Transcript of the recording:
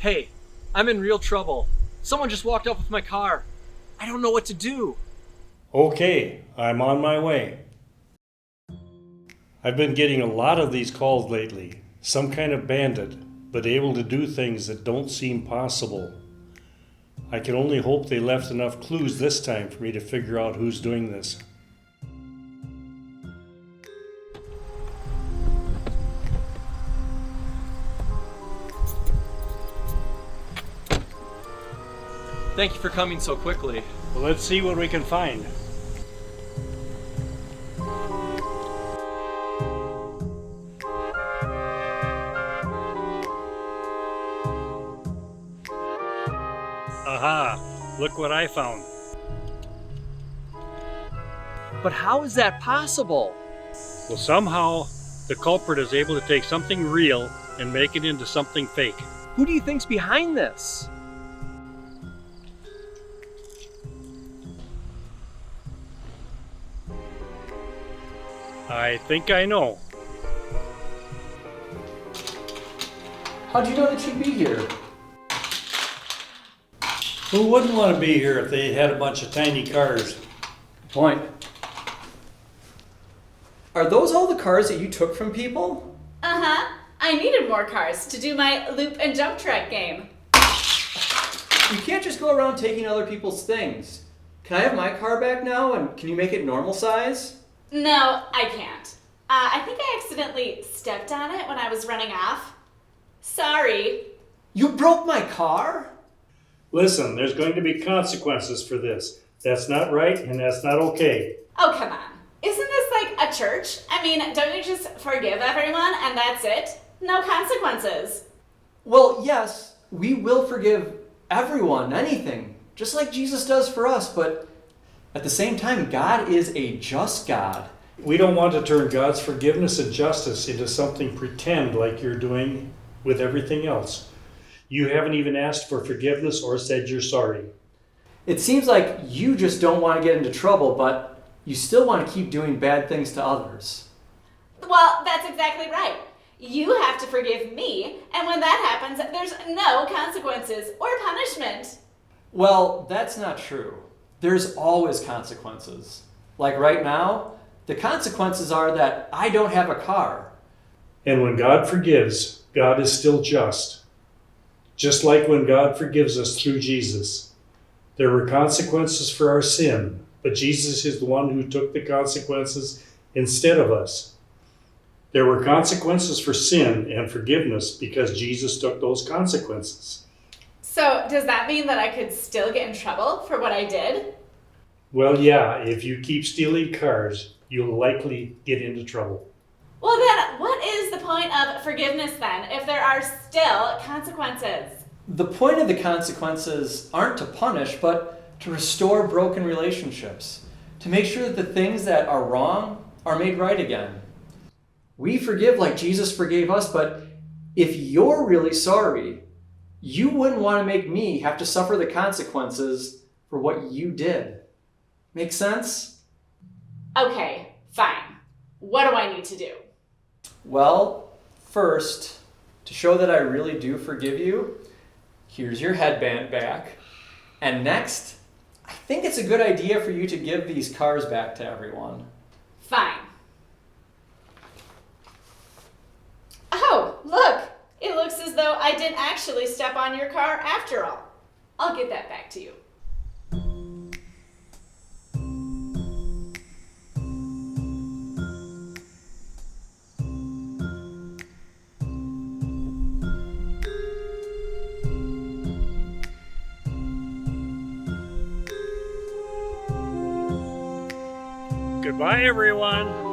Hey, I'm in real trouble. Someone just walked up with my car. I don't know what to do. Okay, I'm on my way. I've been getting a lot of these calls lately. Some kind of bandit, but able to do things that don't seem possible. I can only hope they left enough clues this time for me to figure out who's doing this. Thank you for coming so quickly. Well, let's see what we can find. Aha! Look what I found. But how is that possible? Well, somehow the culprit is able to take something real and make it into something fake. Who do you think's behind this? I think I know. How'd you know that she'd be here? Who wouldn't want to be here if they had a bunch of tiny cars? Point. Are those all the cars that you took from people? Uh-huh. I needed more cars to do my loop and jump track game. You can't just go around taking other people's things. Can I have my car back now, and can you make it normal size? No, I can't. I think I accidentally stepped on it when I was running off. Sorry. You broke my car? Listen, there's going to be consequences for this. That's not right and that's not okay. Oh, come on. Isn't this like a church? I mean, don't you just forgive everyone and that's it? No consequences. Well, yes, we will forgive everyone, anything, just like Jesus does for us, but at the same time, God is a just God. We don't want to turn God's forgiveness and justice into something pretend like you're doing with everything else. You haven't even asked for forgiveness or said you're sorry. It seems like you just don't want to get into trouble, but you still want to keep doing bad things to others. Well, that's exactly right. You have to forgive me, and when that happens, there's no consequences or punishment. Well, that's not true. There's always consequences. Like right now, the consequences are that I don't have a car. And when God forgives, God is still just. Just like when God forgives us through Jesus. There were consequences for our sin, but Jesus is the one who took the consequences instead of us. There were consequences for sin and forgiveness because Jesus took those consequences. So, does that mean that I could still get in trouble for what I did? Well, yeah, if you keep stealing cars, you'll likely get into trouble. Well then, what is the point of forgiveness then, if there are still consequences? The point of the consequences aren't to punish, but to restore broken relationships, to make sure that the things that are wrong are made right again. We forgive like Jesus forgave us, but if you're really sorry, you wouldn't want to make me have to suffer the consequences for what you did. Make sense? Okay, fine. What do I need to do? Well, first, to show that I really do forgive you, here's your headband back. And next, I think it's a good idea for you to give these cars back to everyone. Fine. Oh, look! It looks as though I didn't actually step on your car after all. I'll get that back to you. Goodbye, everyone.